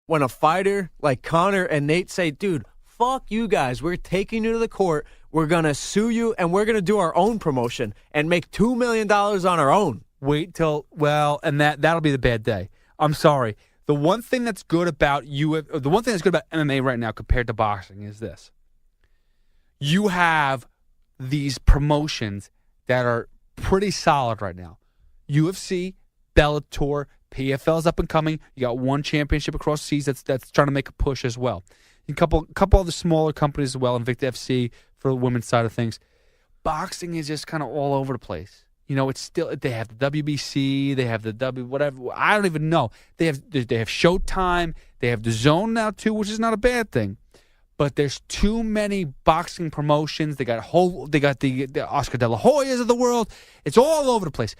when a fighter like Conor and Nate say, dude, fuck you guys. We're taking you to the court. We're going to sue you, and we're going to do our own promotion and make $2 million on our own. Wait till, and that'll be the bad day. I'm sorry. The one thing that's good about MMA right now compared to boxing is this. You have these promotions that are pretty solid right now. UFC, Bellator, PFL's up and coming. You got one championship across the seas that's trying to make a push as well. A couple of the smaller companies as well, Invicta FC for the women's side of things. Boxing is just kind of all over the place. It's still, they have the WBC, they have the whatever. I don't even know. They have Showtime, they have the Zone now too, which is not a bad thing. But there's too many boxing promotions. They got the Oscar De La Hoyas of the world. It's all over the place.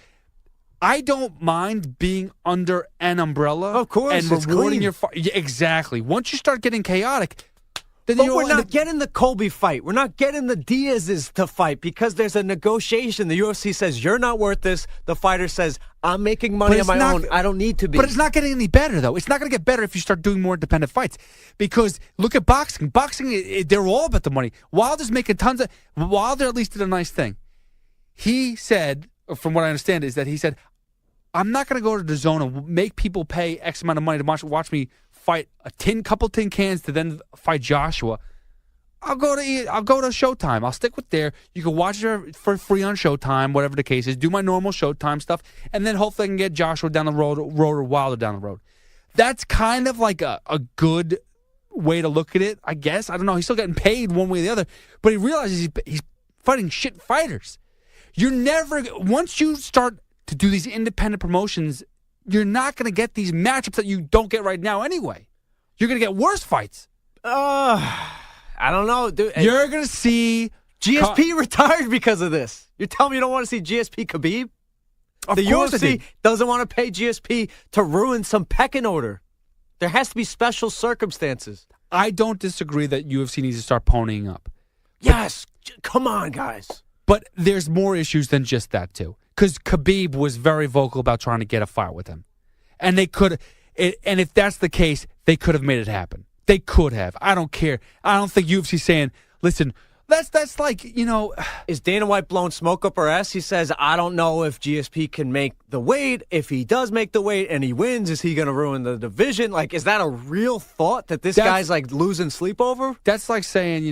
I don't mind being under an umbrella, of course, and rewarding your fight. Yeah, exactly. Once you start getting chaotic, then we're not getting the Colby fight. We're not getting the Diaz's to fight because there's a negotiation. The UFC says you're not worth this. The fighter says I'm making money on my own. I don't need to be. But it's not getting any better though. It's not going to get better if you start doing more independent fights. Because look at boxing. Boxing, they're all about the money. Wilder's making tons of. Wilder at least did a nice thing. He said, from what I understand, is that he said, I'm not going to go to the Zone and make people pay X amount of money to watch me fight couple tin cans to then fight Joshua. I'll go to Showtime. I'll stick with there. You can watch it for free on Showtime, whatever the case is. Do my normal Showtime stuff, and then hopefully I can get Joshua down the road or Wilder down the road. That's kind of like a good way to look at it, I guess. I don't know. He's still getting paid one way or the other, but he realizes he's fighting shit fighters. Once you start to do these independent promotions, you're not going to get these matchups that you don't get right now anyway. You're going to get worse fights. I don't know, dude. You're going to see... GSP retired because of this. You're telling me you don't want to see GSP Khabib? The UFC doesn't want to pay GSP to ruin some pecking order. There has to be special circumstances. I don't disagree that UFC needs to start ponying up. Yes. Come on, guys. But there's more issues than just that, too. Because Khabib was very vocal about trying to get a fight with him. And and if that's the case, they could have made it happen. They could have. I don't care. I don't think UFC's saying, listen, that's like, Is Dana White blowing smoke up her ass? He says, I don't know if GSP can make the weight. If he does make the weight and he wins, is he going to ruin the division? Like, is that a real thought that this guy's like losing sleep over? That's like saying,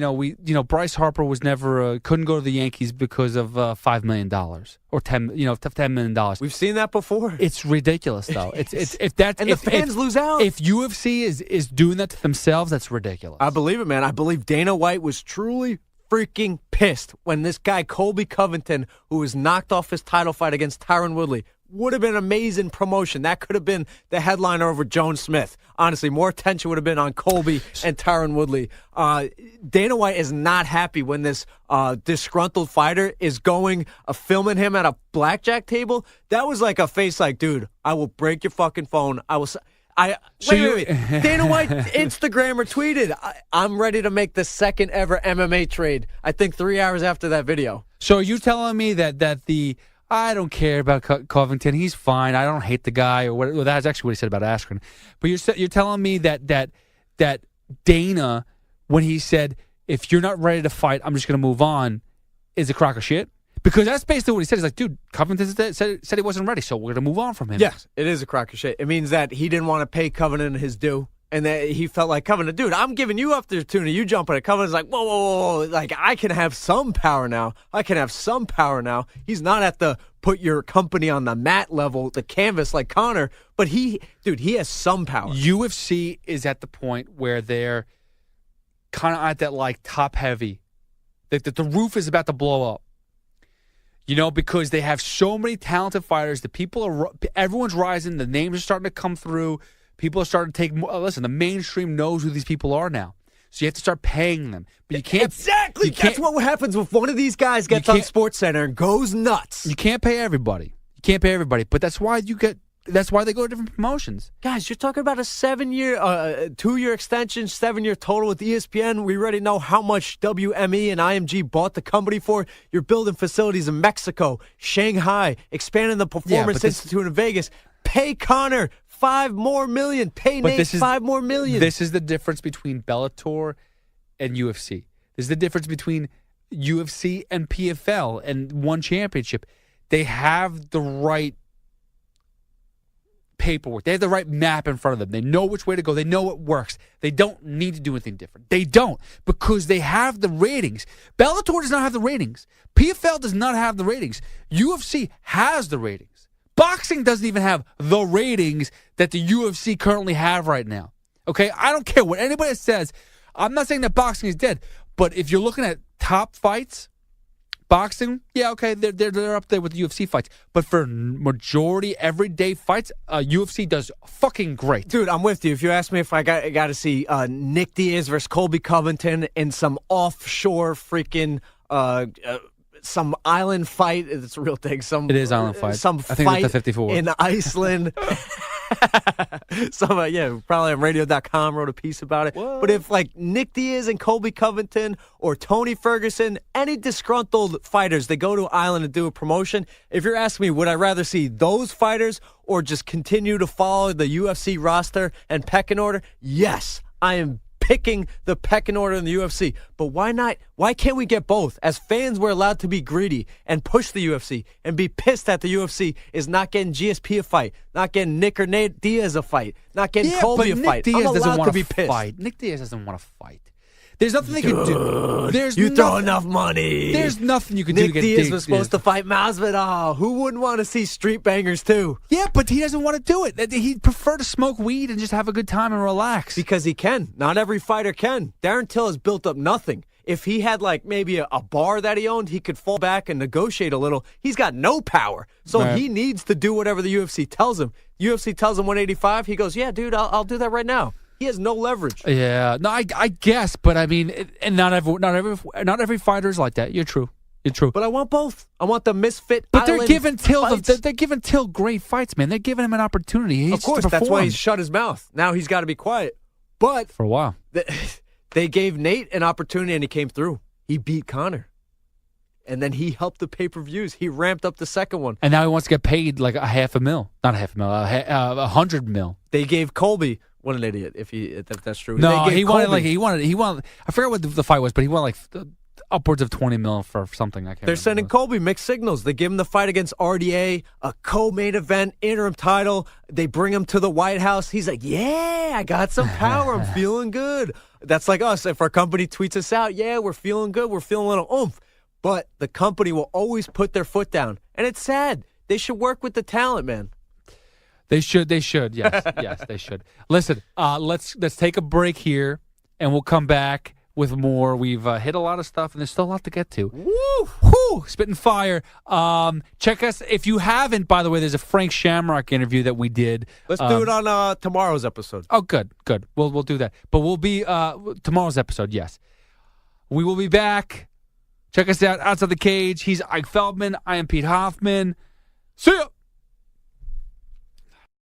Bryce Harper was never, couldn't go to the Yankees because of $5 million or $10 million. We've seen that before. It's ridiculous though. It's the fans lose out. If UFC is doing that to themselves, that's ridiculous. I believe it, man. I believe Dana White was truly freaking pissed when this guy Colby Covington, who was knocked off his title fight against Tyron Woodley, would have been an amazing promotion. That could have been the headliner over Joan Smith. Honestly, more attention would have been on Colby and Tyron Woodley. Dana White is not happy when this disgruntled fighter is filming him at a blackjack table. That was like a face like, dude, I will break your fucking phone. Wait. Dana White Instagram retweeted, I'm ready to make the second ever MMA trade. I think 3 hours after that video. So are you telling me that I don't care about Covington. He's fine. I don't hate the guy. Well, that's actually what he said about Askren. But you're telling me that Dana, when he said, if you're not ready to fight, I'm just going to move on, is a crock of shit? Because that's basically what he said. He's like, dude, Covington said he wasn't ready, so we're going to move on from him. Yes, it is a crock of shit. It means that he didn't want to pay Covington his due. And that he felt like, Covington, dude, I'm giving you up the opportunity. You jump on it. Covington's like, whoa. Like, I can have some power now. He's not at the put your company on the mat level, the canvas like Conor. But he has some power. UFC is at the point where they're kind of at that, like, top heavy. That the roof is about to blow up. Because they have so many talented fighters. Everyone's rising. The names are starting to come through. People are starting to take more. Listen, the mainstream knows who these people are now. So you have to start paying them. But you can't. Exactly. That's what happens if one of these guys gets on SportsCenter and goes nuts. You can't pay everybody. But that's why they go to different promotions. Guys, you're talking about a 7-year, 2-year extension, 7-year total with ESPN. We already know how much WME and IMG bought the company for. You're building facilities in Mexico, Shanghai, expanding the Performance Institute in Vegas. Pay Conor $5 more million. Pay Nate $5 more million. This is the difference between Bellator and UFC. This is the difference between UFC and PFL and one championship. They have the right paperwork. They have the right map in front of them. They know which way to go. They know what works. They don't need to do anything different. They don't, because they have the ratings. Bellator does not have the ratings. PFL does not have the ratings. UFC has the ratings. Boxing doesn't even have the ratings that the UFC currently have right now. Okay? I don't care what anybody says. I'm not saying that boxing is dead, but if you're looking at top fights, boxing, yeah, okay, they're up there with UFC fights. But for majority, everyday fights, UFC does fucking great. Dude, I'm with you. If you ask me if I got to see Nick Diaz versus Colby Covington in some offshore freaking some island fight, it's a real thing. It is island fight. Some I think fight it's the 54 in Iceland. Probably on radio.com wrote a piece about it. What? But if like Nick Diaz and Colby Covington or Tony Ferguson, any disgruntled fighters, they go to Ireland and do a promotion. If you're asking me, would I rather see those fighters or just continue to follow the UFC roster and pecking order? Yes, I am picking the pecking order in the UFC. But why not? Why can't we get both? As fans, we're allowed to be greedy and push the UFC and be pissed that the UFC is not getting GSP a fight, not getting Nick or Nate Diaz a fight, not getting Colby a fight. Diaz I'm doesn't allowed want to be pissed. Fight. Nick Diaz doesn't want to fight. There's nothing they can do. You throw enough money. There's nothing you can do to Nick get Diaz was supposed to fight Masvidal. Who wouldn't want to see street bangers too? Yeah, but he doesn't want to do it. He'd prefer to smoke weed and just have a good time and relax. Because he can. Not every fighter can. Darren Till has built up nothing. If he had like maybe a bar that he owned, he could fall back and negotiate a little. He's got no power. So He needs to do whatever the UFC tells him. UFC tells him 185. He goes, yeah, dude, I'll do that right now. He has no leverage. Yeah, no, I guess, but I mean, and not every fighter is like that. You're true. But I want both. I want the misfit. But they're giving Till great fights, man. They're giving him an opportunity. Of course, that's why he's shut his mouth. Now he's got to be quiet. But for a while, they gave Nate an opportunity, and he came through. He beat Conor. And then he helped the pay-per-views. He ramped up the second one. And now he wants to get paid like $500,000. Not $500,000, $100 million. They gave Colby, what an idiot, if that's true. No, he wanted. I forgot what the fight was, but he wanted like upwards of $20 million for something. They're sending Colby mixed signals. They give him the fight against RDA, a co-main event, interim title. They bring him to the White House. He's like, yeah, I got some power. I'm feeling good. That's like us. If our company tweets us out, yeah, we're feeling good. We're feeling a little oomph. But the company will always put their foot down. And it's sad. They should work with the talent, man. They should. Yes, yes, they should. Listen, let's take a break here, and we'll come back with more. We've hit a lot of stuff, and there's still a lot to get to. Woo! Spitting fire. Check us. If you haven't, by the way, there's a Frank Shamrock interview that we did. Let's do it on tomorrow's episode. Oh, good. We'll do that. But we'll be tomorrow's episode, yes. We will be back. Check us out outside the cage. He's Ike Feldman. I am Pete Hoffman. See ya!